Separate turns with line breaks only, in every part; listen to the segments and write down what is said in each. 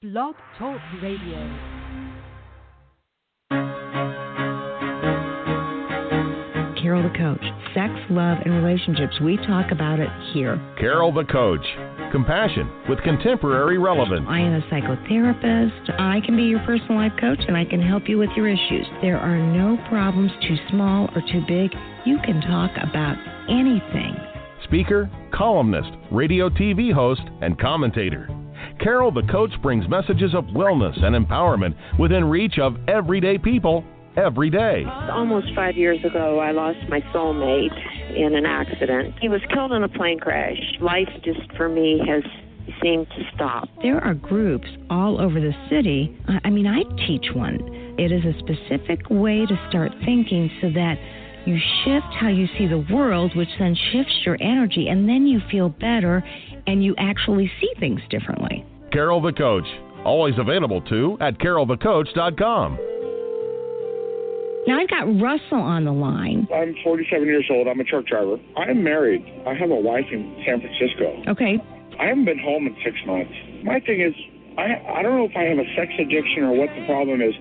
Blog Talk Radio.
Carol the Coach. Sex, love, and relationships. We talk about it here.
Carol the Coach. Compassion with contemporary relevance.
I am a psychotherapist. I can be your personal life coach, and I can help you with your issues. There are no problems too small or too big. You can talk about anything.
Speaker, columnist, radio TV host, and commentator. Carol the Coach brings messages of wellness and empowerment within reach of everyday people every day.
Almost 5 years ago, I lost my soulmate in an accident. He was killed in a plane crash. Life just, for me, has seemed to stop.
There are groups all over the city. I teach one. It is a specific way to start thinking so that you shift how you see the world, which then shifts your energy, and then you feel better and you actually see things differently.
Carol the Coach. Always available, too, at carolthecoach.com.
Now, I've got Russell on the line.
I'm 47 years old. I'm a truck driver. I'm married. I have a wife in San Francisco.
Okay.
I haven't been home in 6 months. My thing is, I don't know if I have a sex addiction or what the problem is.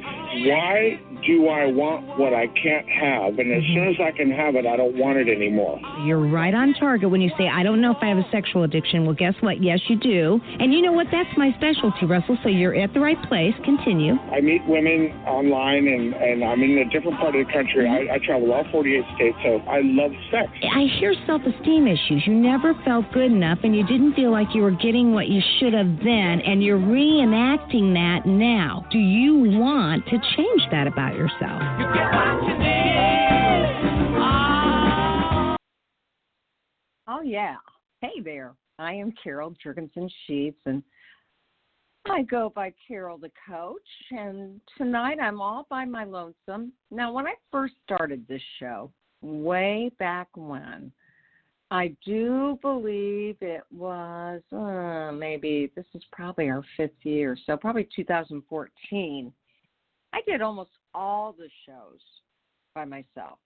Why do I want what I can't have? And as soon as I can have it, I don't want it anymore.
You're right on target when you say, I don't know if I have a sexual addiction. Well, guess what? Yes, you do. And you know what? That's my specialty, Russell. So you're at the right place. Continue.
I meet women online, and I'm in a different part of the country. I travel all 48 states, so I love sex.
I hear self-esteem issues. You never felt good enough, and you didn't feel like you were getting what you should have then, and you're reenacting that now. Do you want to change that about yourself?
You get what you need. Oh, yeah. Hey there. I am Carol Jurgensen-Sheets, and I go by Carol the Coach, and tonight I'm all by my lonesome. Now, when I first started this show, way back when, I do believe it was maybe, this is probably our 5th year, so probably 2014. I did almost all the shows by myself.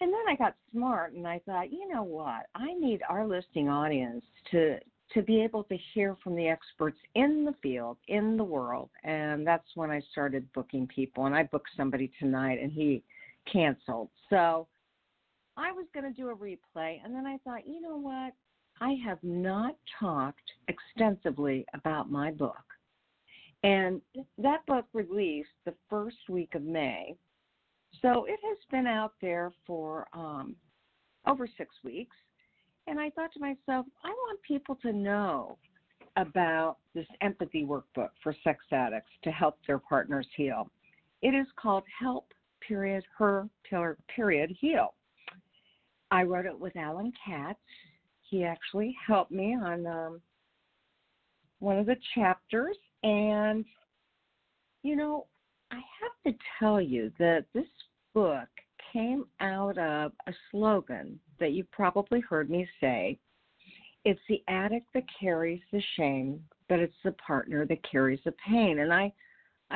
And then I got smart and I thought, you know what? I need our listening audience to be able to hear from the experts in the field, in the world. And that's when I started booking people. And I booked somebody tonight and he canceled. So I was going to do a replay. And then I thought, you know what? I have not talked extensively about my book. And that book released the first week of May. So it has been out there for over 6 weeks. And I thought to myself, I want people to know about this empathy workbook for sex addicts to help their partners heal. It is called Help.Her.Heal. I wrote it with Alan Katz. He actually helped me on one of the chapters. And, you know, I have to tell you that this book came out of a slogan that you've probably heard me say. It's the addict that carries the shame, but it's the partner that carries the pain. And I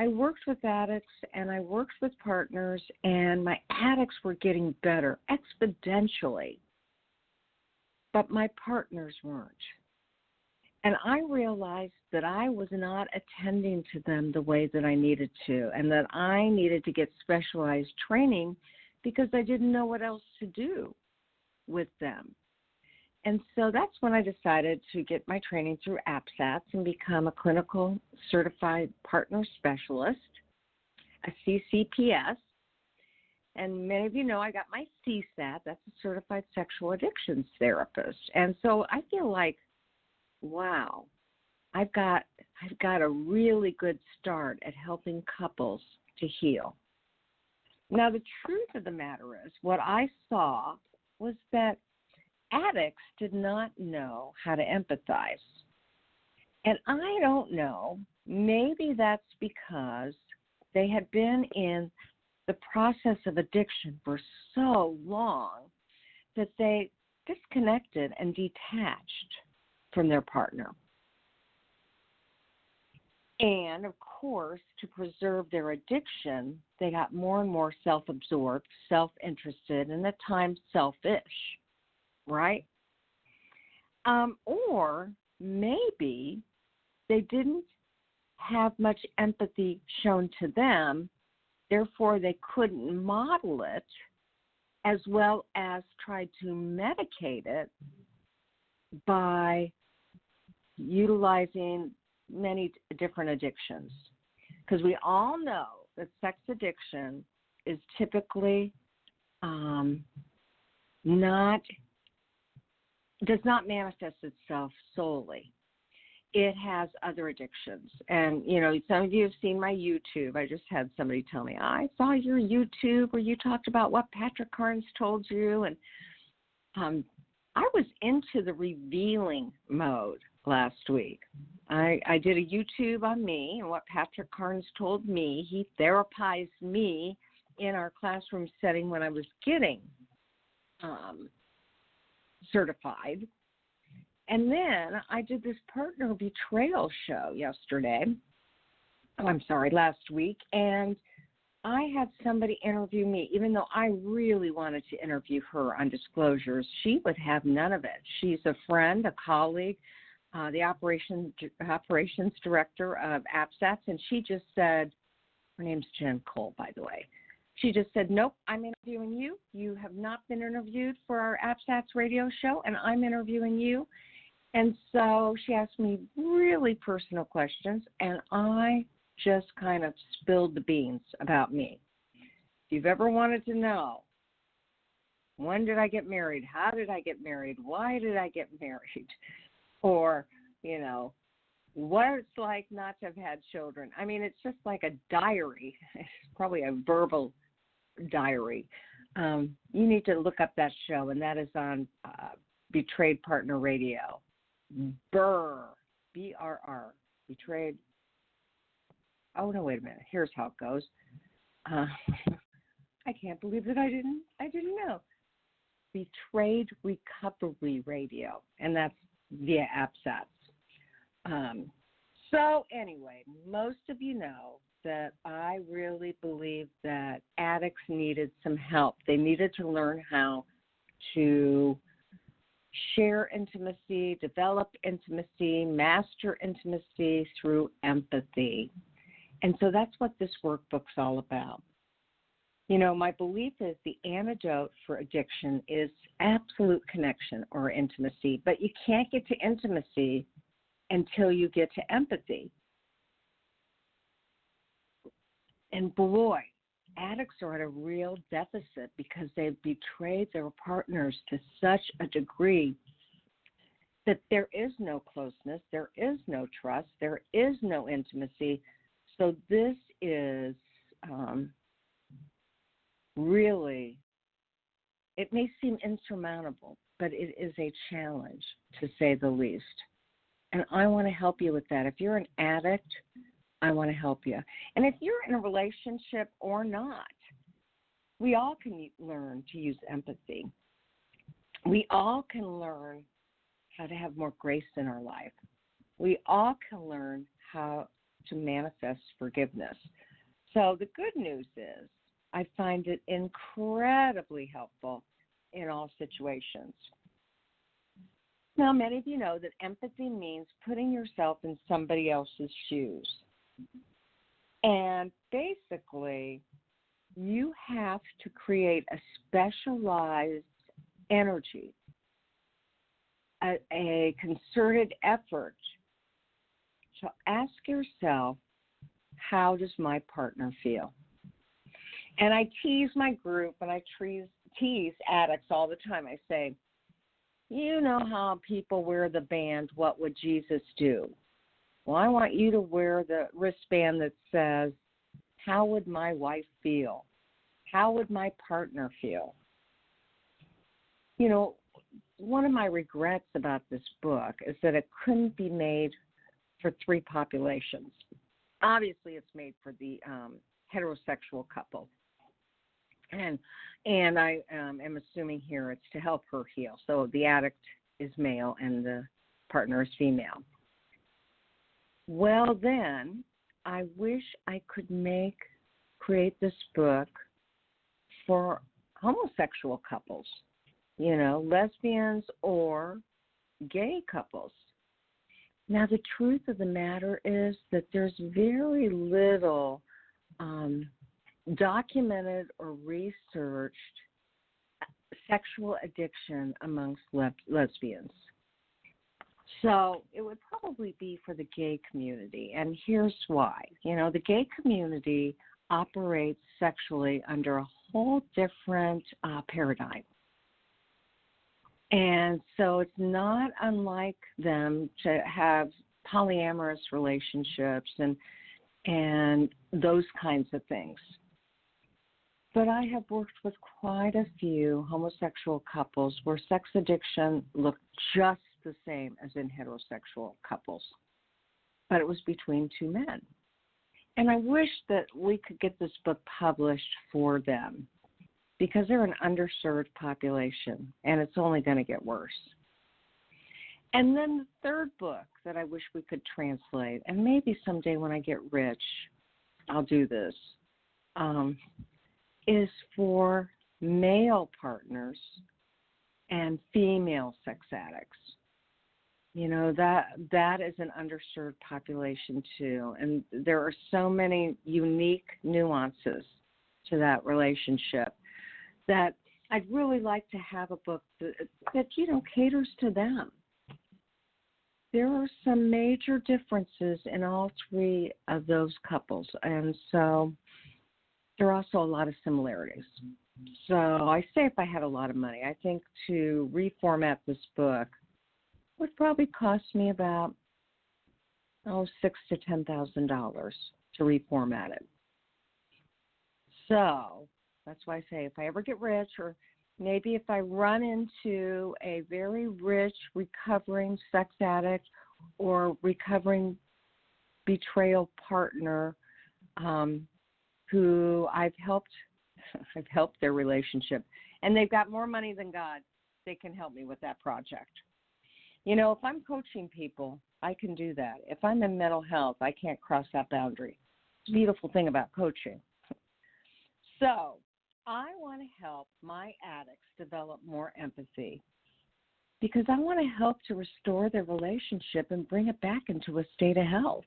worked with addicts and I worked with partners, and my addicts were getting better exponentially, but my partners weren't. And I realized that I was not attending to them the way that I needed to, and that I needed to get specialized training because I didn't know what else to do with them. And so that's when I decided to get my training through APSATS and become a clinical certified partner specialist, a CCPS. And many of you know I got my CSAT. That's a certified sexual addictions therapist. And so I feel like, wow, I've got a really good start at helping couples to heal. Now, the truth of the matter is, what I saw was that addicts did not know how to empathize. And I don't know, maybe that's because they had been in the process of addiction for so long that they disconnected and detached from their partner. And, of course, to preserve their addiction, they got more and more self-absorbed, self-interested, and at times selfish, right? Or maybe they didn't have much empathy shown to them. Therefore, they couldn't model it as well as try to medicate it by utilizing many different addictions. Because we all know that sex addiction is typically does not manifest itself solely. It has other addictions. And, some of you have seen my YouTube. I just had somebody tell me, I saw your YouTube where you talked about what Patrick Carnes told you. And I was into the revealing mode last week. I did a YouTube on me and what Patrick Carnes told me. He therapized me in our classroom setting when I was getting certified. And then I did this partner betrayal show last week, and I had somebody interview me, even though I really wanted to interview her on disclosures. She would have none of it. She's a friend, a colleague, the operations director of AppSats, and she just said, her name's Jen Cole, by the way. She just said, nope, I'm interviewing you. You have not been interviewed for our AppSats radio show, and I'm interviewing you. And so she asked me really personal questions, and I just kind of spilled the beans about me. If you've ever wanted to know, when did I get married? How did I get married? Why did I get married? Or, what it's like not to have had children. I mean, it's just like a diary. It's probably a verbal diary. You need to look up that show, and that is on Betrayed Partner Radio. BRR, Betrayed. Oh, no, wait a minute. Here's how it goes. I can't believe that I didn't know. Betrayed Recovery Radio, and that's via AppSats. So anyway, most of you know that I really believe that addicts needed some help. They needed to learn how to share intimacy, develop intimacy, master intimacy through empathy. And so that's what this workbook's all about. My belief is the antidote for addiction is absolute connection or intimacy, but you can't get to intimacy until you get to empathy. And boy, addicts are at a real deficit because they've betrayed their partners to such a degree that there is no closeness, there is no trust, there is no intimacy. So this is really, it may seem insurmountable, but it is a challenge, to say the least. And I want to help you with that. If you're an addict, I want to help you. And if you're in a relationship or not, we all can learn to use empathy. We all can learn how to have more grace in our life. We all can learn how to manifest forgiveness. So the good news is I find it incredibly helpful in all situations. Now, many of you know that empathy means putting yourself in somebody else's shoes. And basically, you have to create a specialized energy, a concerted effort to ask yourself, how does my partner feel? And I tease my group and I tease addicts all the time. I say, you know how people wear the band, what would Jesus do? Well, I want you to wear the wristband that says, how would my wife feel? How would my partner feel? One of my regrets about this book is that it couldn't be made for three populations. Obviously, it's made for the heterosexual couple. And I am assuming here it's to help her heal. So the addict is male and the partner is female. Well, then, I wish I could create this book for homosexual couples, lesbians or gay couples. Now, the truth of the matter is that there's very little documented or researched sexual addiction amongst lesbians. So it would probably be for the gay community, and here's why. The gay community operates sexually under a whole different paradigm. And so it's not unlike them to have polyamorous relationships and those kinds of things. But I have worked with quite a few homosexual couples where sex addiction looked just the same as in heterosexual couples, but it was between two men. And I wish that we could get this book published for them because they're an underserved population, and it's only going to get worse. And then the third book that I wish we could translate, and maybe someday when I get rich, I'll do this, is for male partners and female sex addicts. That is an underserved population too, and there are so many unique nuances to that relationship that I'd really like to have a book that caters to them. There are some major differences in all three of those couples, and so there are also a lot of similarities. So I say if I had a lot of money, I think to reformat this book would probably cost me about $6,000 to $10,000 to reformat it. So that's why I say if I ever get rich, or maybe if I run into a very rich recovering sex addict or recovering betrayal partner who I've helped their relationship, and they've got more money than God, they can help me with that project. If I'm coaching people, I can do that. If I'm in mental health, I can't cross that boundary. It's a beautiful thing about coaching. So I want to help my addicts develop more empathy because I want to help to restore their relationship and bring it back into a state of health.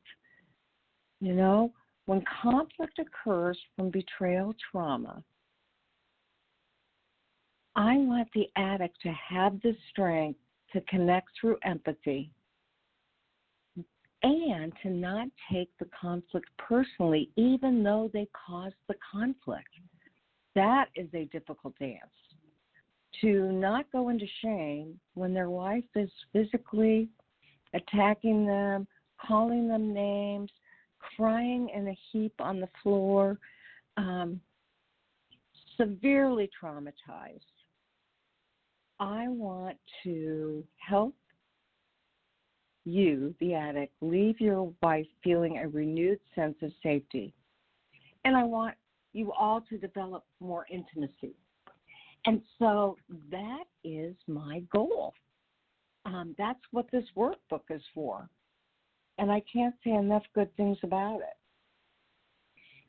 When conflict occurs from betrayal trauma, I want the addict to have the strength to connect through empathy and to not take the conflict personally, even though they caused the conflict. That is a difficult dance. To not go into shame when their wife is physically attacking them, calling them names, crying in a heap on the floor, severely traumatized. I want to help you, the addict, leave your wife feeling a renewed sense of safety. And I want you all to develop more intimacy. And so that is my goal. That's what this workbook is for. And I can't say enough good things about it.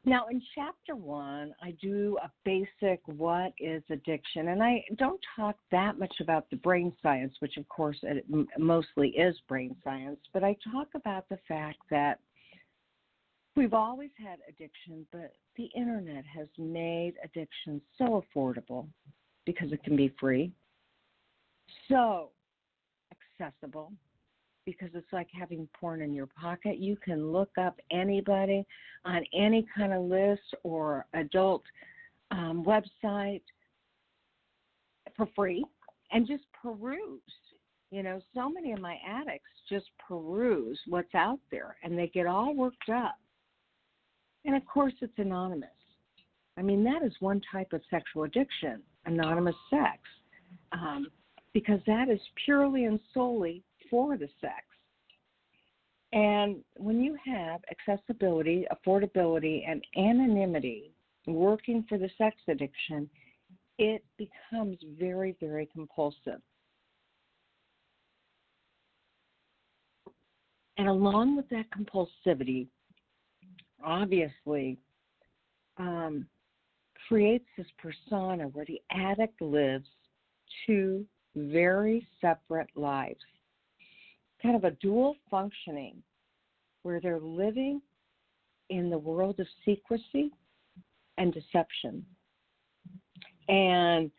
Now, in Chapter 1, I do a basic what is addiction, and I don't talk that much about the brain science, which, of course, it mostly is brain science, but I talk about the fact that we've always had addiction, but the Internet has made addiction so affordable because it can be free, so accessible, because it's like having porn in your pocket. You can look up anybody on any kind of list or adult website for free and just peruse. So many of my addicts just peruse what's out there, and they get all worked up. And, of course, it's anonymous. That is one type of sexual addiction, anonymous sex, because that is purely and solely for the sex. And when you have accessibility, affordability, and anonymity working for the sex addiction, it becomes very, very compulsive. And along with that compulsivity, obviously, creates this persona where the addict lives two very separate lives. kind of a dual functioning where they're living in the world of secrecy and deception. And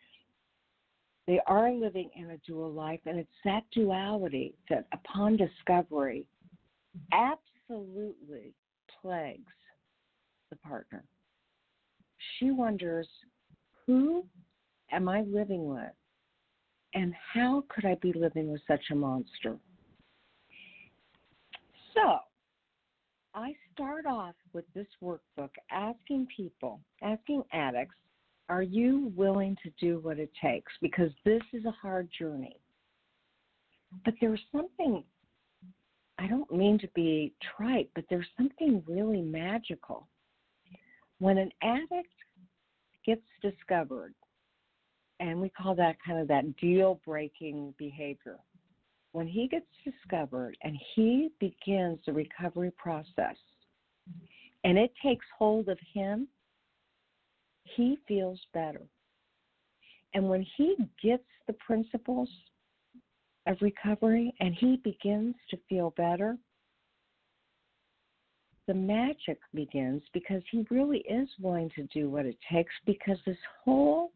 they are living in a dual life, and it's that duality that, upon discovery, absolutely plagues the partner. She wonders, who am I living with, and how could I be living with such a monster? So, I start off with this workbook asking addicts, are you willing to do what it takes? Because this is a hard journey. But there's something, I don't mean to be trite, but there's something really magical. When an addict gets discovered, and we call that kind of that deal-breaking behavior, when he gets discovered and he begins the recovery process, and it takes hold of him, he feels better. And when he gets the principles of recovery and he begins to feel better, the magic begins, because he really is willing to do what it takes, because this whole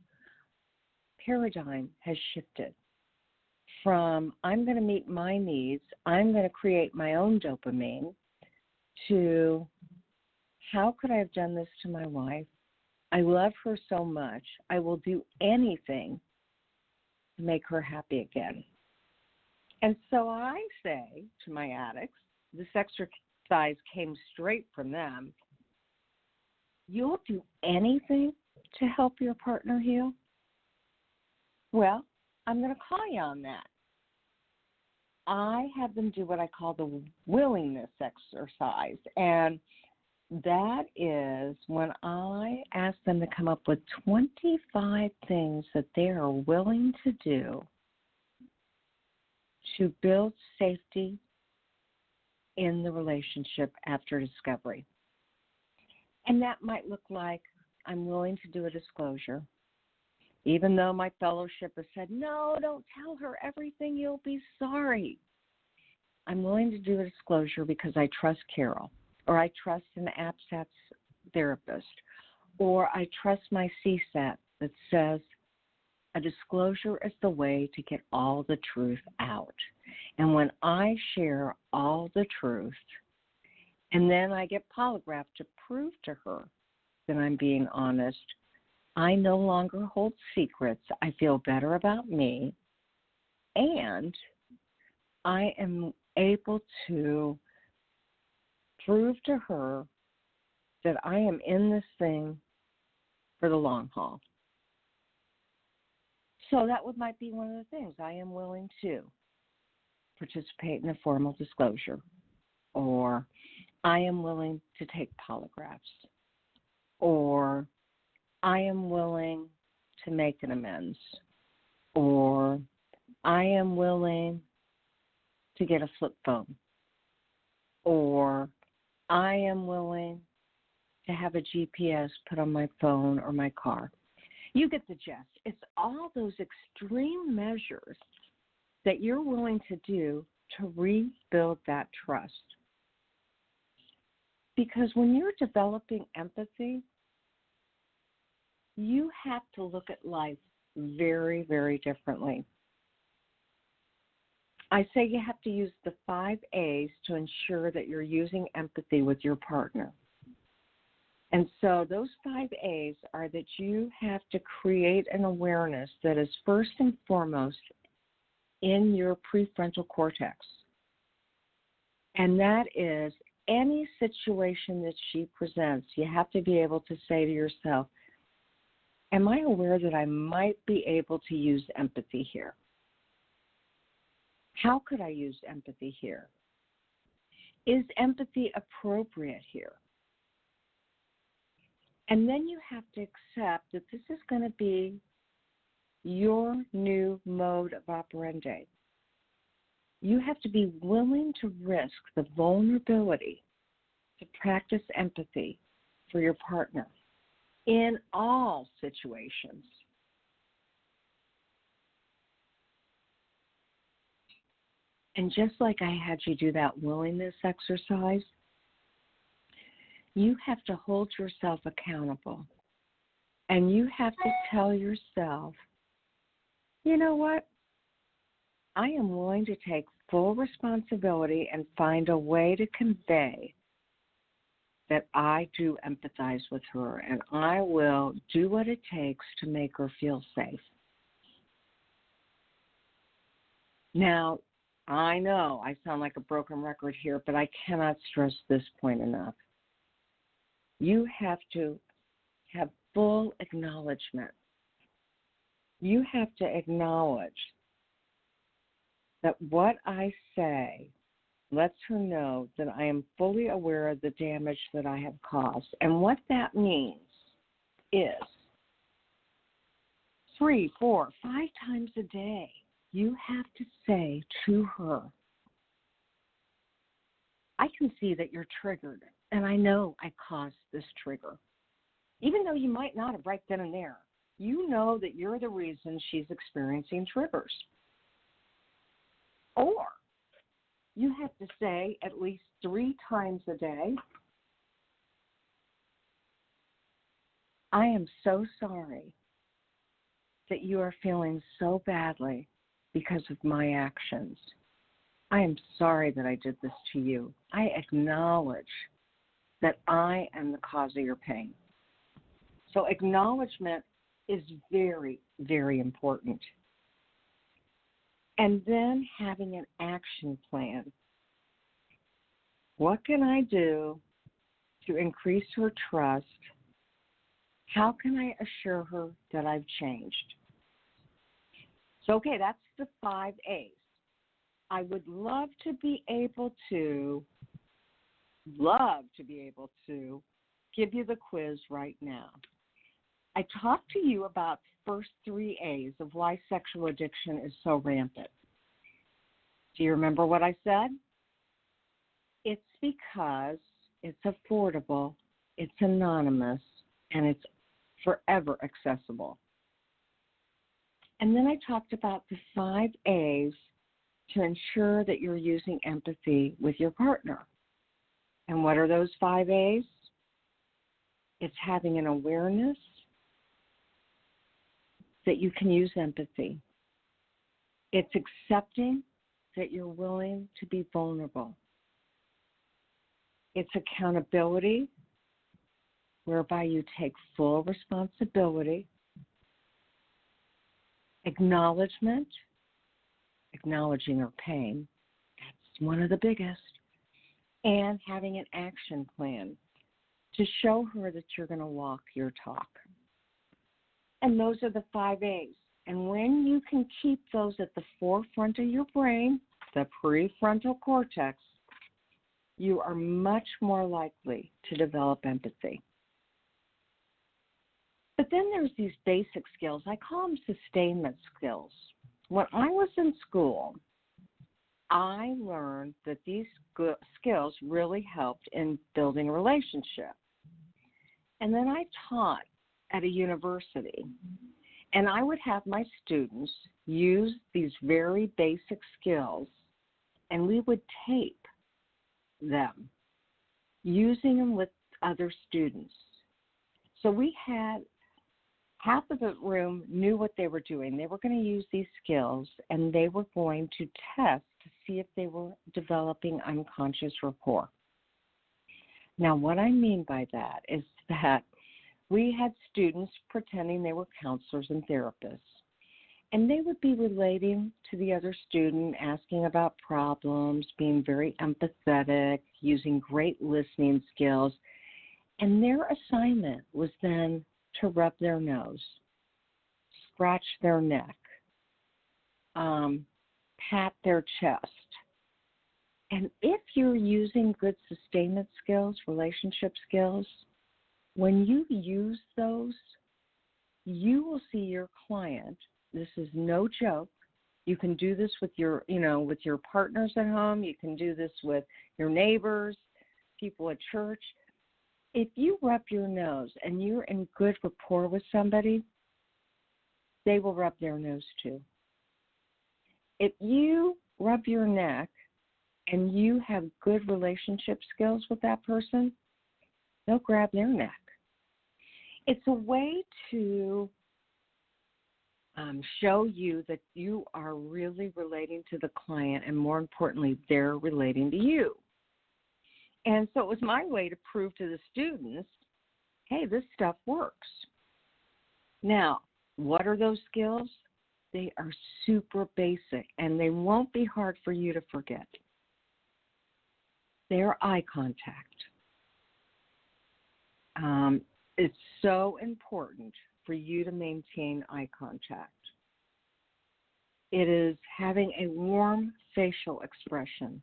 paradigm has shifted from I'm going to meet my needs, I'm going to create my own dopamine, to how could I have done this to my wife? I love her so much, I will do anything to make her happy again. And so I say to my addicts, this exercise came straight from them, you'll do anything to help your partner heal? Well, I'm going to call you on that. I have them do what I call the willingness exercise, and that is when I ask them to come up with 25 things that they are willing to do to build safety in the relationship after discovery. And that might look like I'm willing to do a disclosure. Even though my fellowship has said, no, don't tell her everything, you'll be sorry. I'm willing to do a disclosure because I trust Carol, or I trust an APSATS therapist, or I trust my CSAT that says a disclosure is the way to get all the truth out. And when I share all the truth, and then I get polygraphed to prove to her that I'm being honest, I no longer hold secrets. I feel better about me, and I am able to prove to her that I am in this thing for the long haul. So that might be one of the things. I am willing to participate in a formal disclosure, or I am willing to take polygraphs, or I am willing to make an amends, or I am willing to get a flip phone, or I am willing to have a GPS put on my phone or my car. You get the gist. It's all those extreme measures that you're willing to do to rebuild that trust. Because when you're developing empathy, you have to look at life very, very differently. I say you have to use the 5 A's to ensure that you're using empathy with your partner. And so those 5 A's are that you have to create an awareness that is first and foremost in your prefrontal cortex. And that is any situation that she presents, you have to be able to say to yourself, am I aware that I might be able to use empathy here? How could I use empathy here? Is empathy appropriate here? And then you have to accept that this is going to be your new mode of operandi. You have to be willing to risk the vulnerability to practice empathy for your partner in all situations. And just like I had you do that willingness exercise, you have to hold yourself accountable. And you have to tell yourself, you know what? I am willing to take full responsibility and find a way to convey that I do empathize with her, and I will do what it takes to make her feel safe. Now, I know I sound like a broken record here, but I cannot stress this point enough. You have to have full acknowledgement. You have to acknowledge that what I say lets her know that I am fully aware of the damage that I have caused. And what that means is 3, 4, 5 times a day, you have to say to her, I can see that you're triggered, and I know I caused this trigger. Even though you might not have right then and there, you know that you're the reason she's experiencing triggers. Or you have to say at least 3 times a day, I am so sorry that you are feeling so badly because of my actions. I am sorry that I did this to you. I acknowledge that I am the cause of your pain. So acknowledgement is very, very important. And then having an action plan. What can I do to increase her trust? How can I assure her that I've changed? So, okay, that's the 5 A's. I would love to be able to give you the quiz right now. I talked to you about the first 3 A's of why sexual addiction is so rampant. Do you remember what I said? It's because it's affordable, it's anonymous, and it's forever accessible. And then I talked about the 5 A's to ensure that you're using empathy with your partner. And what are those 5 A's? It's having an awareness that you can use empathy. It's accepting that you're willing to be vulnerable. It's accountability, whereby you take full responsibility. Acknowledgement, acknowledging her pain. That's one of the biggest. And having an action plan to show her that you're going to walk your talk. And those are the 5 A's. And when you can keep those at the forefront of your brain, the prefrontal cortex, you are much more likely to develop empathy. But then there's these basic skills. I call them sustainment skills. When I was in school, I learned that these skills really helped in building a relationship. And then I taught at a university, and I would have my students use these very basic skills, and we would tape them, using them with other students. So we had half of the room knew what they were doing. They were going to use these skills, and they were going to test to see if they were developing unconscious rapport. Now, what I mean by that is that we had students pretending they were counselors and therapists, and they would be relating to the other student, asking about problems, being very empathetic, using great listening skills, and their assignment was then to rub their nose, scratch their neck, pat their chest. And if you're using good sustainment skills, relationship skills, when you use those, you will see your client. This is no joke. You can do this with your, with your partners at home. You can do this with your neighbors, people at church. If you rub your nose and you're in good rapport with somebody, they will rub their nose too. If you rub your neck and you have good relationship skills with that person, they'll grab their neck. It's a way to show you that you are really relating to the client, and more importantly, they're relating to you. And so it was my way to prove to the students, hey, this stuff works. Now, what are those skills? They are super basic, and they won't be hard for you to forget. They're eye contact. It's so important for you to maintain eye contact. It is having a warm facial expression.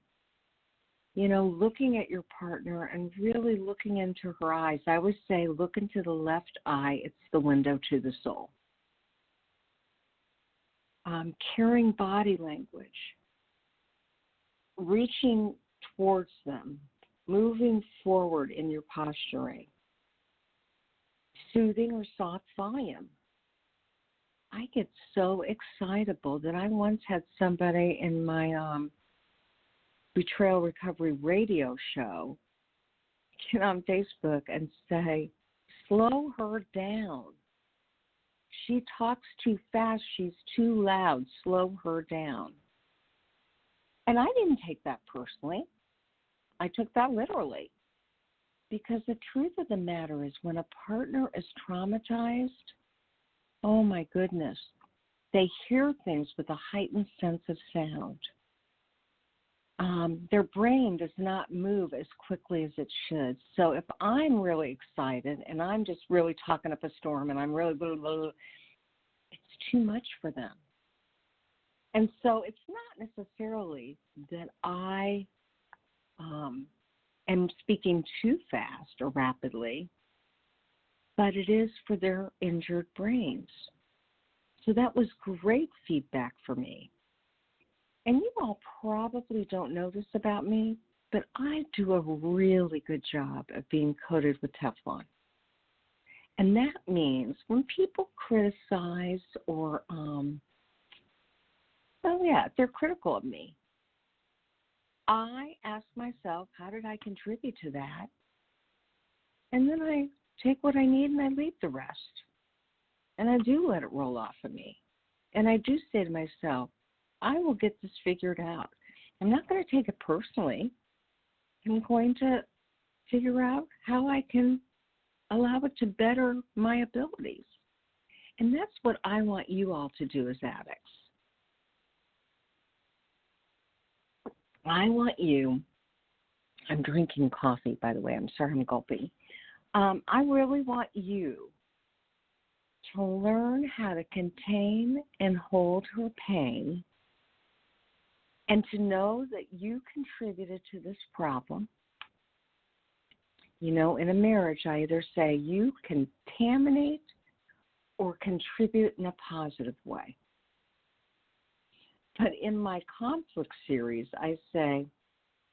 You know, looking at your partner and really looking into her eyes. I always say, look into the left eye. It's the window to the soul. Carrying body language. Reaching towards them. Moving forward in your posturing. Soothing or soft volume. I get so excitable that I once had somebody in my betrayal recovery radio show get on Facebook and say, slow her down. She talks too fast. She's too loud. Slow her down. And I didn't take that personally. I took that literally. Because the truth of the matter is when a partner is traumatized, oh my goodness, they hear things with a heightened sense of sound. Their brain does not move as quickly as it should. So if I'm really excited and I'm just really talking up a storm and I'm really blah, blah, blah, it's too much for them. And so it's not necessarily that I am speaking too fast or rapidly, but it is for their injured brains. So that was great feedback for me. And you all probably don't know this about me, but I do a really good job of being coated with Teflon. And that means when people criticize or, if they're critical of me, I ask myself, how did I contribute to that? And then I take what I need and I leave the rest. And I do let it roll off of me. And I do say to myself, I will get this figured out. I'm not going to take it personally. I'm going to figure out how I can allow it to better my abilities. And that's what I want you all to do as addicts. I want you, I'm drinking coffee, by the way. I'm sorry I'm gulping. I really want you to learn how to contain and hold her pain and to know that you contributed to this problem. You know, in a marriage, I either say you contaminate or contribute in a positive way. But in my conflict series, I say,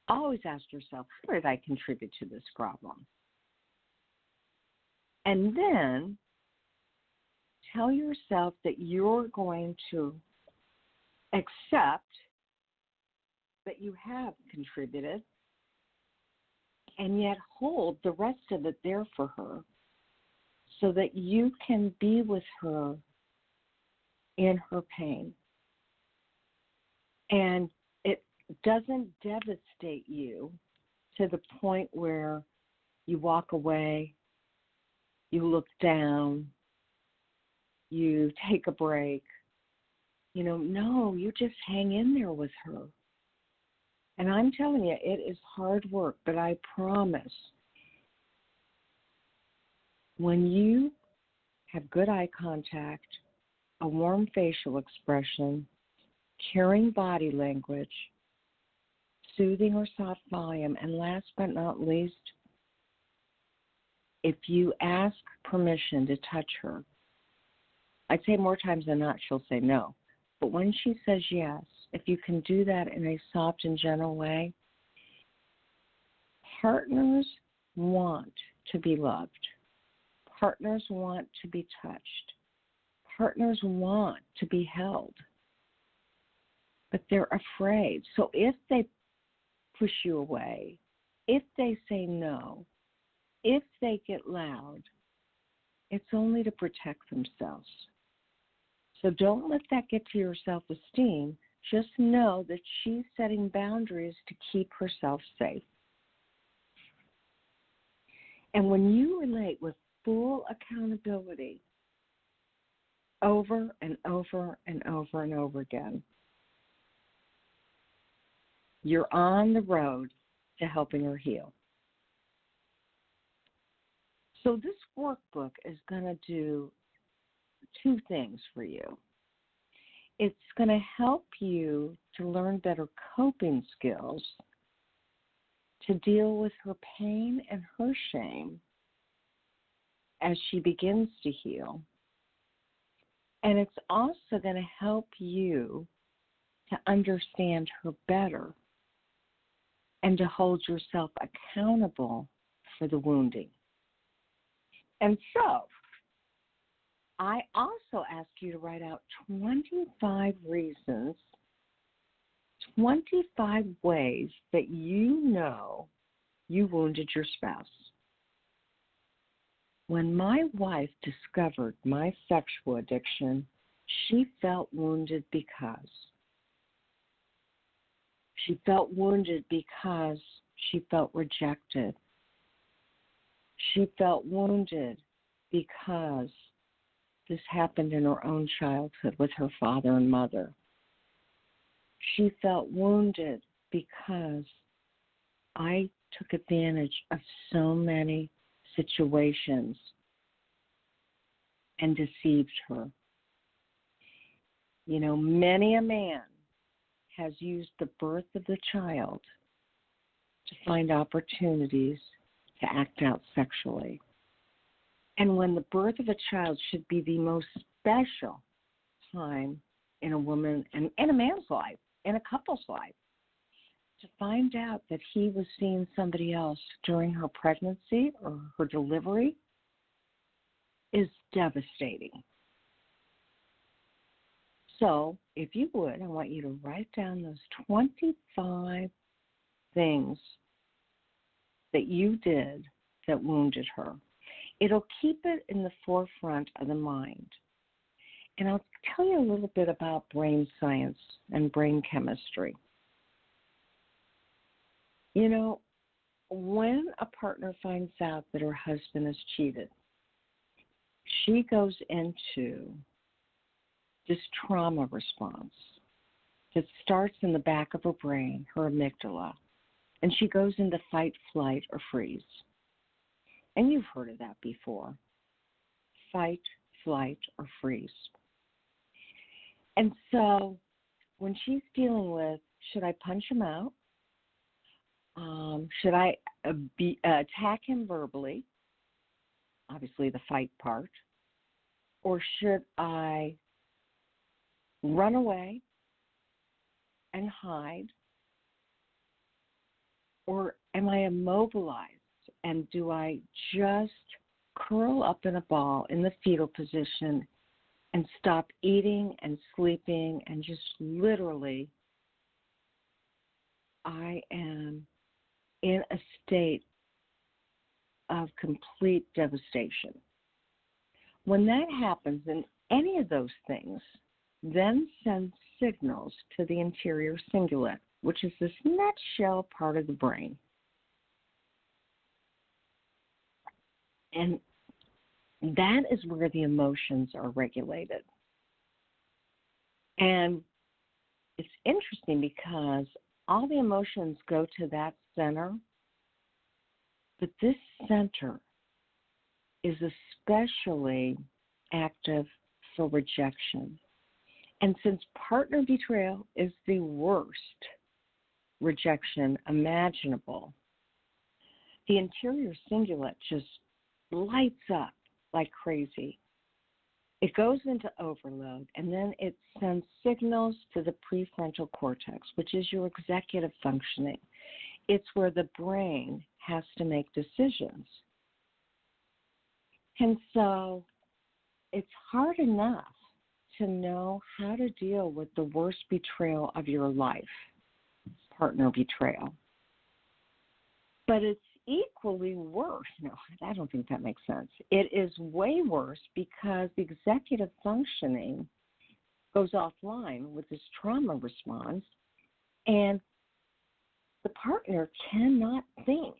always ask yourself, how did I contribute to this problem? And then tell yourself that you're going to accept that you have contributed and yet hold the rest of it there for her so that you can be with her in her pain. And it doesn't devastate you to the point where you walk away, you look down, you take a break. You know, no, you just hang in there with her. And I'm telling you, it is hard work, but I promise when you have good eye contact, a warm facial expression, caring body language, soothing or soft volume, and last but not least, if you ask permission to touch her, I'd say more times than not she'll say no. But when she says yes, if you can do that in a soft and gentle way, partners want to be loved. Partners want to be touched. Partners want to be held. but they're afraid. So if they push you away, if they say no, if they get loud, it's only to protect themselves. So don't let that get to your self-esteem. Just know that she's setting boundaries to keep herself safe. And when you relate with full accountability over and over and over and over again, you're on the road to helping her heal. So this workbook is going to do two things for you. It's going to help you to learn better coping skills to deal with her pain and her shame as she begins to heal. And it's also going to help you to understand her better and to hold yourself accountable for the wounding. And so, I also ask you to write out 25 reasons, 25 ways that you know you wounded your spouse. When my wife discovered my sexual addiction, she felt wounded because she felt rejected. She felt wounded because this happened in her own childhood with her father and mother. She felt wounded because I took advantage of so many situations and deceived her. You know, many a man has used the birth of the child to find opportunities to act out sexually. And when the birth of a child should be the most special time in a woman and in a man's life, in a couple's life, to find out that he was seeing somebody else during her pregnancy or her delivery is devastating. So, if you would, I want you to write down those 25 things that you did that wounded her. It'll keep it in the forefront of the mind. And I'll tell you a little bit about brain science and brain chemistry. You know, when a partner finds out that her husband has cheated, she goes into this trauma response that starts in the back of her brain, her amygdala, and she goes into fight, flight, or freeze. And you've heard of that before. Fight, flight, or freeze. And so when she's dealing with, should I punch him out? Should I attack him verbally? Obviously the fight part. Or should I run away and hide? Or am I immobilized? And do I just curl up in a ball in the fetal position and stop eating and sleeping and just literally I am in a state of complete devastation? When that happens, and any of those things then sends signals to the anterior cingulate, which is this nutshell part of the brain. And that is where the emotions are regulated. And it's interesting because all the emotions go to that center, but this center is especially active for rejection. And since partner betrayal is the worst rejection imaginable, the anterior cingulate just lights up like crazy. It goes into overload, and then it sends signals to the prefrontal cortex, which is your executive functioning. It's where the brain has to make decisions. And so it's hard enough to know how to deal with the worst betrayal of your life, partner betrayal. But it's equally worse. No, I don't think that makes sense. It is way worse because the executive functioning goes offline with this trauma response, and the partner cannot think.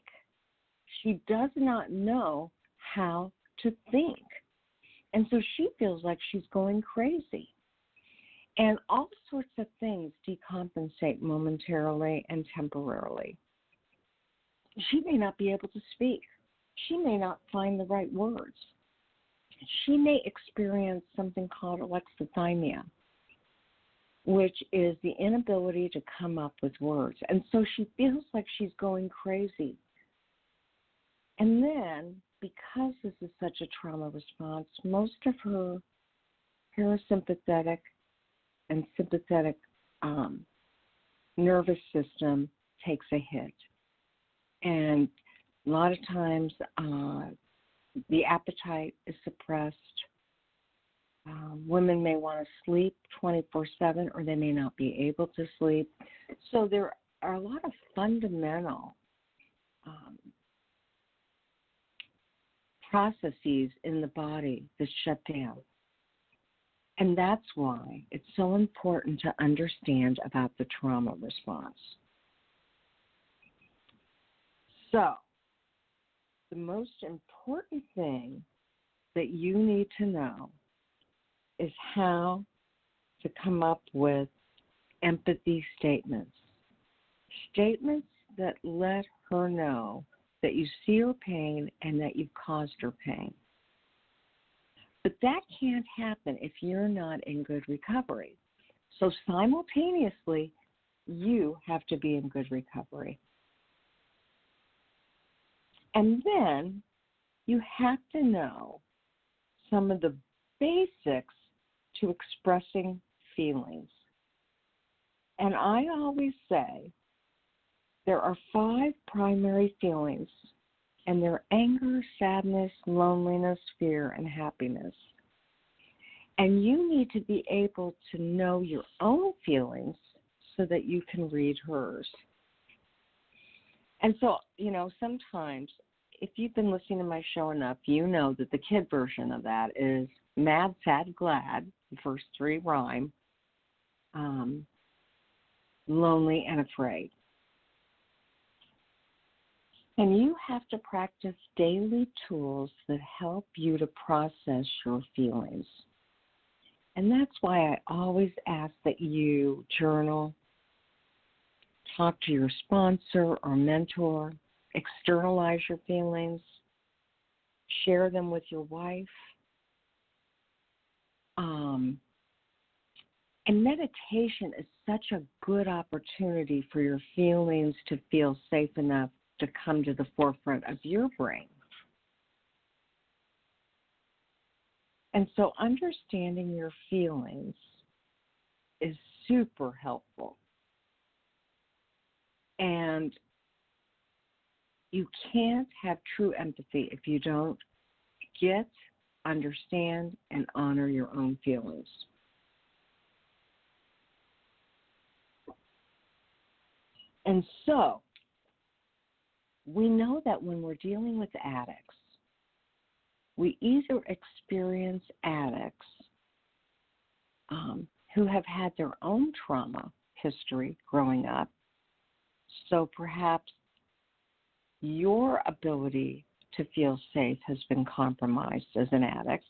She does not know how to think. And so she feels like she's going crazy. And all sorts of things decompensate momentarily and temporarily. She may not be able to speak. She may not find the right words. She may experience something called alexithymia, which is the inability to come up with words. And so she feels like she's going crazy. And then, because this is such a trauma response, most of her parasympathetic and sympathetic nervous system takes a hit. And a lot of times the appetite is suppressed. Women may want to sleep 24/7, or they may not be able to sleep. So there are a lot of fundamental processes in the body that shut down. And that's why it's so important to understand about the trauma response. So, the most important thing that you need to know is how to come up with empathy statements. Statements that let her know that you see her pain and that you've caused her pain. But that can't happen if you're not in good recovery. So simultaneously, you have to be in good recovery. And then you have to know some of the basics to expressing feelings. And I always say there are 5 primary feelings, and they're anger, sadness, loneliness, fear, and happiness. And you need to be able to know your own feelings so that you can read hers. And so, sometimes if you've been listening to my show enough, you know that the kid version of that is mad, sad, glad. The first 3 rhyme. Lonely and afraid. And you have to practice daily tools that help you to process your feelings. And that's why I always ask that you journal, talk to your sponsor or mentor, externalize your feelings, share them with your wife. And meditation is such a good opportunity for your feelings to feel safe enough to come to the forefront of your brain. And so understanding your feelings is super helpful. And you can't have true empathy if you don't get, understand, and honor your own feelings. And so, we know that when we're dealing with addicts, we either experience addicts who have had their own trauma history growing up. So perhaps your ability to feel safe has been compromised as an addict.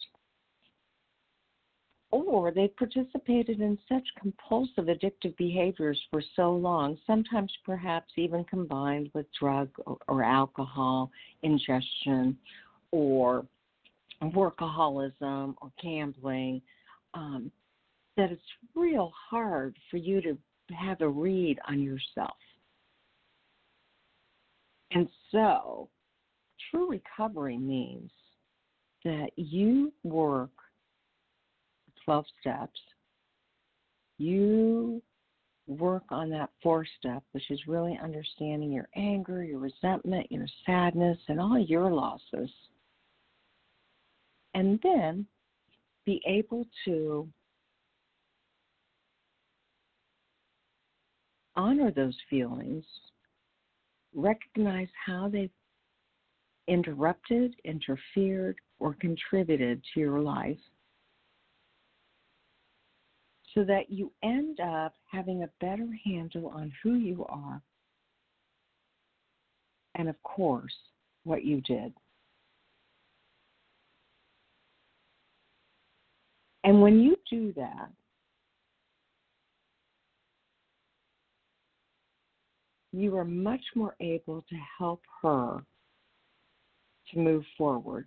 Or they participated in such compulsive addictive behaviors for so long, sometimes perhaps even combined with drug or alcohol ingestion or workaholism or gambling, that it's real hard for you to have a read on yourself. And so true recovery means that you work 12 steps, you work on that 4th step, which is really understanding your anger, your resentment, your sadness, and all your losses. And then be able to honor those feelings, recognize how they've interrupted, interfered, or contributed to your life, so that you end up having a better handle on who you are and, of course, what you did. And when you do that, you are much more able to help her to move forward.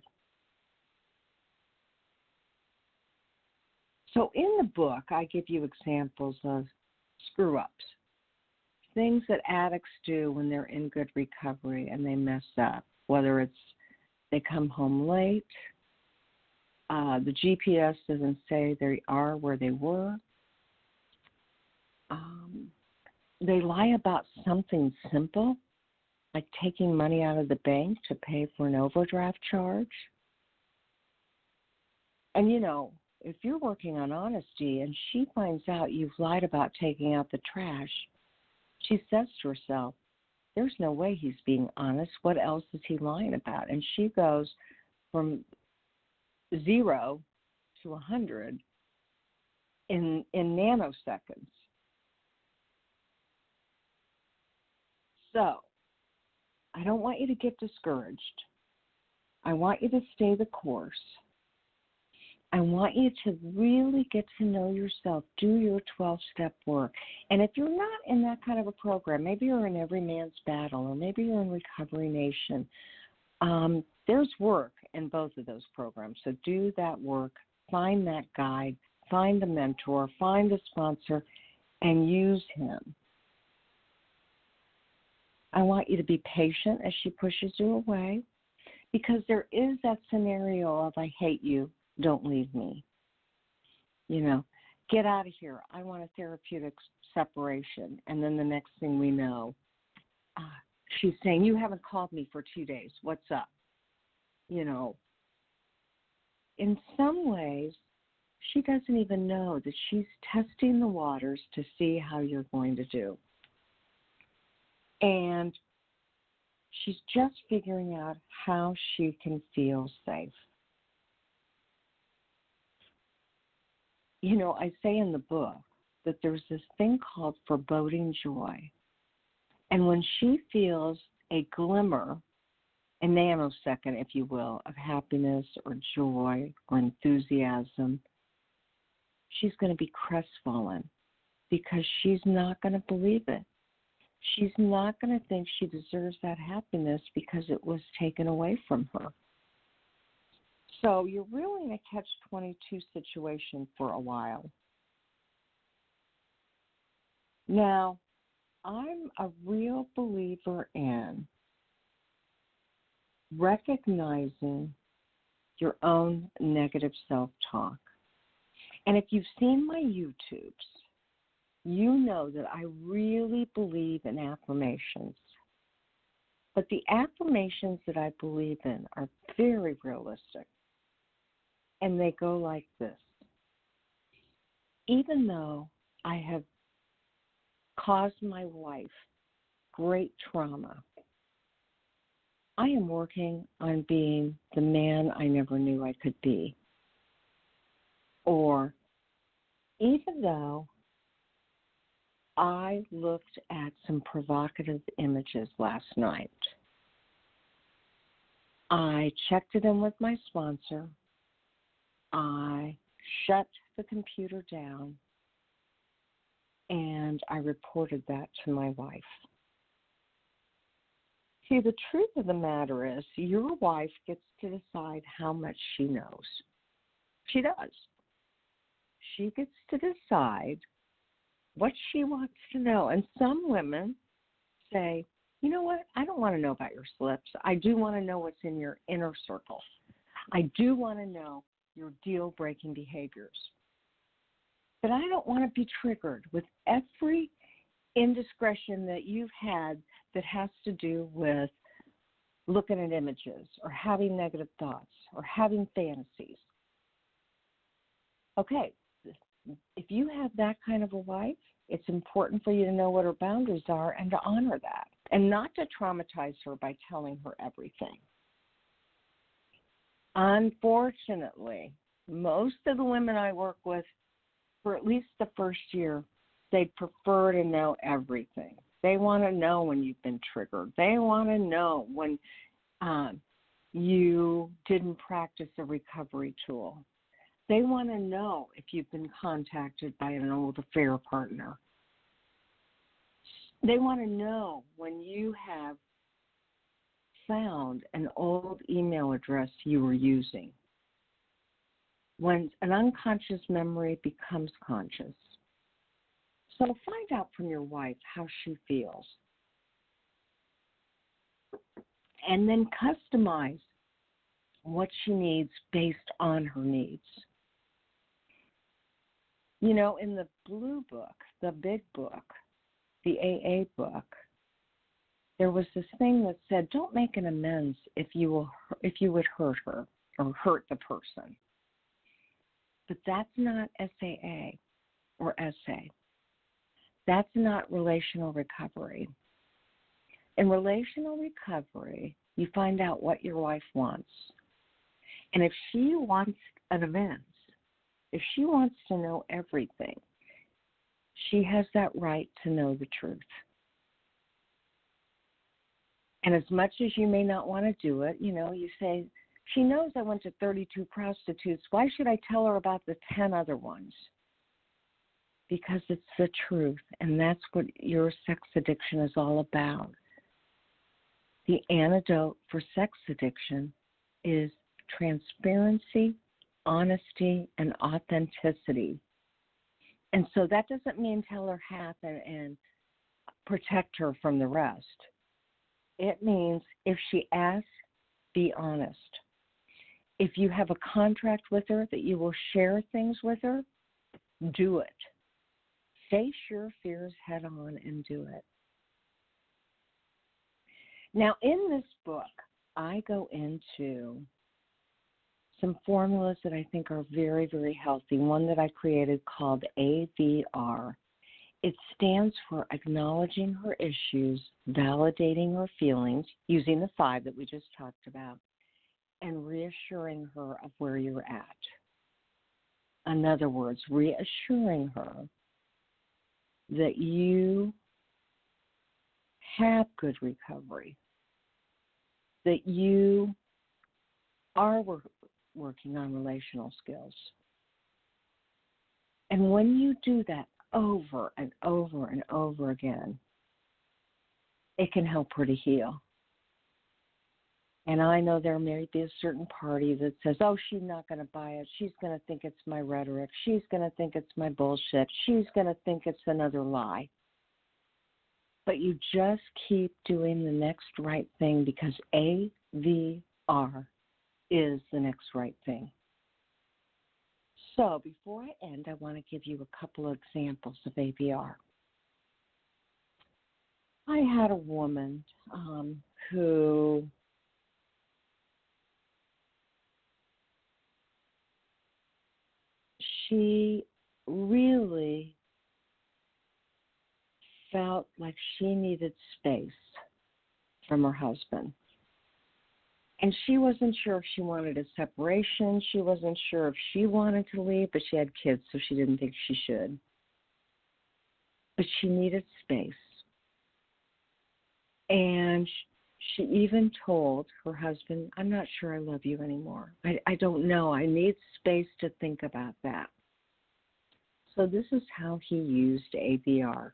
So in the book, I give you examples of screw-ups, things that addicts do when they're in good recovery and they mess up, whether it's they come home late, the GPS doesn't say they are where they were, they lie about something simple, like taking money out of the bank to pay for an overdraft charge. And, you know, if you're working on honesty and she finds out you've lied about taking out the trash, she says to herself, there's no way he's being honest. What else is he lying about? And she goes from 0 to 100 in nanoseconds. So, I don't want you to get discouraged. I want you to stay the course. I want you to really get to know yourself, do your 12-step work. And if you're not in that kind of a program, maybe you're in Every Man's Battle, or maybe you're in Recovery Nation, there's work in both of those programs. So do that work, find that guide, find the mentor, find the sponsor, and use him. I want you to be patient as she pushes you away, because there is that scenario of I hate you, don't leave me. You know, get out of here. I want a therapeutic separation. And then the next thing we know, she's saying, you haven't called me for 2 days. What's up? You know, in some ways, she doesn't even know that she's testing the waters to see how you're going to do. And she's just figuring out how she can feel safe. You know, I say in the book that there's this thing called foreboding joy. And when she feels a glimmer, a nanosecond, if you will, of happiness or joy or enthusiasm, she's going to be crestfallen because she's not going to believe it. She's not going to think she deserves that happiness because it was taken away from her. So you're really in a catch-22 situation for a while. Now, I'm a real believer in recognizing your own negative self-talk. And if you've seen my YouTubes, you know that I really believe in affirmations. But the affirmations that I believe in are very realistic. And they go like this. Even though I have caused my wife great trauma, I am working on being the man I never knew I could be. Or, even though I looked at some provocative images last night, I checked it in with my sponsor. I shut the computer down, and I reported that to my wife. See, the truth of the matter is your wife gets to decide how much she knows. She does. She gets to decide what she wants to know. And some women say, you know what, I don't want to know about your slips. I do want to know what's in your inner circle. I do want to know your deal-breaking behaviors. But I don't want to be triggered with every indiscretion that you've had that has to do with looking at images or having negative thoughts or having fantasies. Okay, if you have that kind of a wife, It's important for you to know what her boundaries are and to honor that, and not to traumatize her by telling her everything. Unfortunately, most of the women I work with, for at least the first year, they'd prefer to know everything. They want to know when you've been triggered. They want to know when you didn't practice a recovery tool. They want to know if you've been contacted by an old affair partner. They want to know when you have found an old email address you were using. When an unconscious memory becomes conscious. So find out from your wife how she feels. And then customize what she needs based on her needs. You know, in the blue book, the big book, the AA book, there was this thing that said, don't make an amends if you would hurt her or hurt the person. But that's not SAA or SA. That's not relational recovery. In relational recovery, you find out what your wife wants. And if she wants an amends, if she wants to know everything, she has that right to know the truth. And as much as you may not want to do it, you know, you say, she knows I went to 32 prostitutes. Why should I tell her about the 10 other ones? Because it's the truth, and that's what your sex addiction is all about. The antidote for sex addiction is transparency, honesty, and authenticity. And so that doesn't mean tell her half and protect her from the rest. It means if she asks, be honest. If you have a contract with her that you will share things with her, do it. Face your fears head on and do it. Now, in this book, I go into some formulas that I think are very, very healthy. One that I created called AVR. It stands for acknowledging her issues, validating her feelings, using the 5 that we just talked about, and reassuring her of where you're at. In other words, reassuring her that you have good recovery, that you are working on relational skills. And when you do that over and over and over again, it can help her to heal. And I know there may be a certain party that says, oh, she's not going to buy it. She's going to think it's my rhetoric. She's going to think it's my bullshit. She's going to think it's another lie. But you just keep doing the next right thing because AVR is the next right thing. So before I end, I want to give you a couple of examples of AVR. I had a woman who she really felt like she needed space from her husband. And she wasn't sure if she wanted a separation. She wasn't sure if she wanted to leave, but she had kids, so she didn't think she should. But she needed space. And she even told her husband, I'm not sure I love you anymore. I don't know. I need space to think about that. So this is how he used AVR.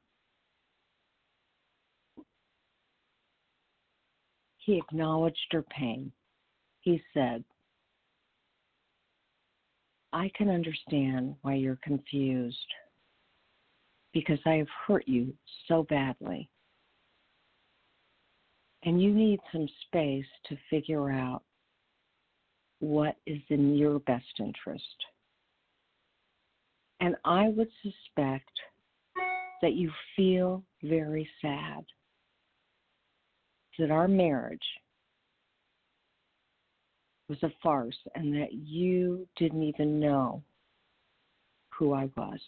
He acknowledged her pain. He said, I can understand why you're confused because I have hurt you so badly. And you need some space to figure out what is in your best interest. And I would suspect that you feel very sad that our marriage was a farce and that you didn't even know who I was.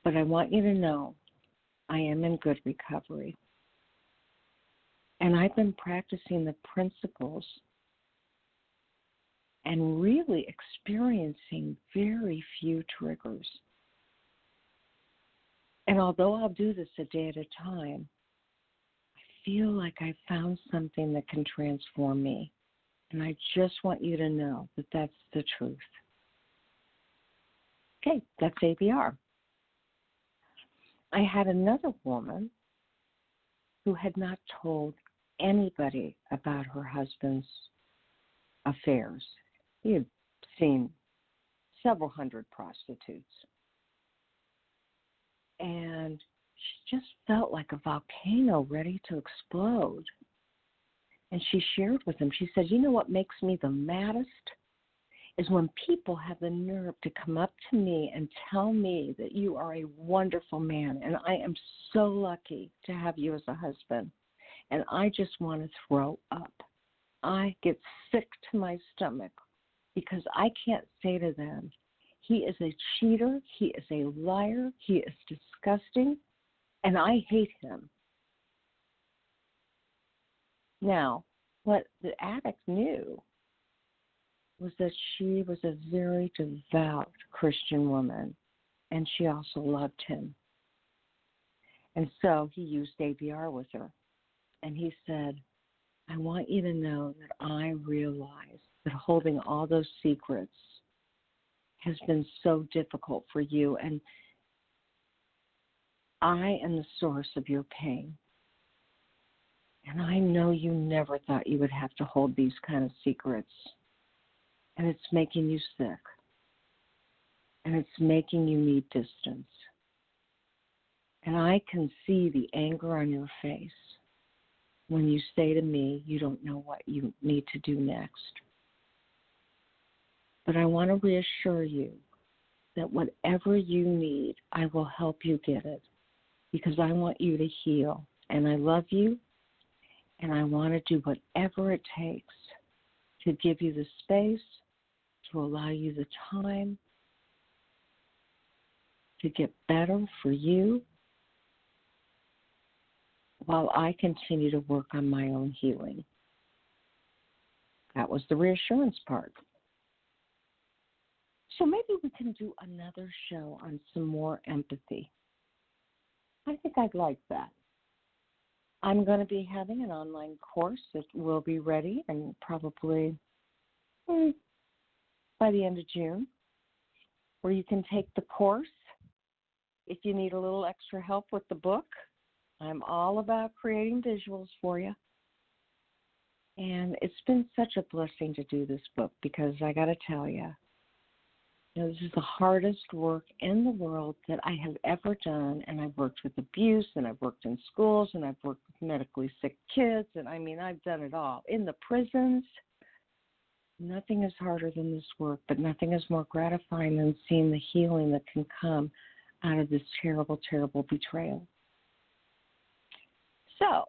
But I want you to know I am in good recovery. And I've been practicing the principles and really experiencing very few triggers. And although I'll do this a day at a time, I feel like I found something that can transform me. And I just want you to know that that's the truth. Okay, that's ABR. I had another woman who had not told anybody about her husband's affairs. He had seen several hundred prostitutes. And she just felt like a volcano ready to explode. And she shared with him, she said, you know what makes me the maddest is when people have the nerve to come up to me and tell me that you are a wonderful man and I am so lucky to have you as a husband. And I just want to throw up. I get sick to my stomach because I can't say to them, he is a cheater, he is a liar, he is disgusting, and I hate him. Now, what the addict knew was that she was a very devout Christian woman, and she also loved him. And so he used ABR with her, and he said, I want you to know that I realize that holding all those secrets has been so difficult for you, and I am the source of your pain. And I know you never thought you would have to hold these kind of secrets. And it's making you sick. And it's making you need distance. And I can see the anger on your face when you say to me, you don't know what you need to do next. But I want to reassure you that whatever you need, I will help you get it. Because I want you to heal. And I love you. And I want to do whatever it takes to give you the space, to allow you the time to get better for you while I continue to work on my own healing. That was the reassurance part. So maybe we can do another show on some more empathy. I think I'd like that. I'm going to be having an online course that will be ready and probably by the end of June, where you can take the course if you need a little extra help with the book. I'm all about creating visuals for you. And it's been such a blessing to do this book because I got to tell you, this is the hardest work in the world that I have ever done, and I've worked with abuse, and I've worked in schools, and I've worked with medically sick kids, and I've done it all. In the prisons, nothing is harder than this work, but nothing is more gratifying than seeing the healing that can come out of this terrible, terrible betrayal. So,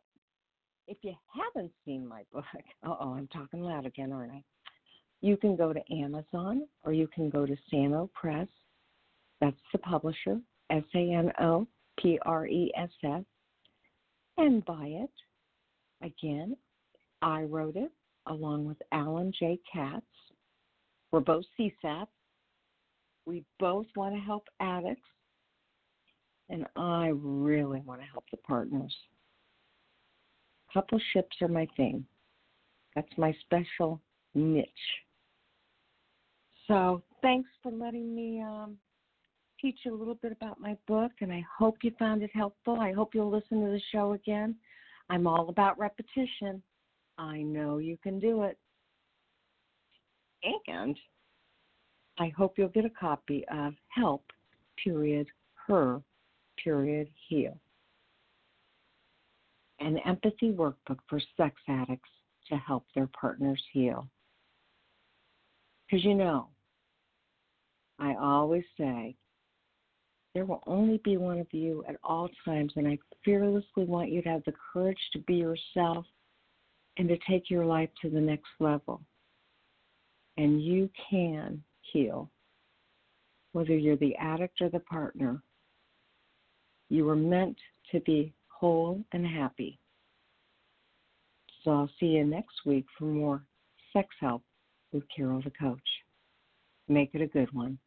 if you haven't seen my book, I'm talking loud again, aren't I? You can go to Amazon or you can go to Sano Press. That's the publisher, SANOPRESS, and buy it. Again, I wrote it along with Alan J. Katz. We're both CSAP. We both want to help addicts, and I really want to help the partners. Coupleships are my thing. That's my special niche. So thanks for letting me teach you a little bit about my book, and I hope you found it helpful. I hope you'll listen to the show again. I'm all about repetition. I know you can do it. And I hope you'll get a copy of Help.Her.Heal, an empathy workbook for sex addicts to help their partners heal. Because I always say, there will only be one of you at all times, and I fearlessly want you to have the courage to be yourself and to take your life to the next level. And you can heal, whether you're the addict or the partner. You were meant to be whole and happy. So I'll see you next week for more Sex Help with Carol the Coach. Make it a good one.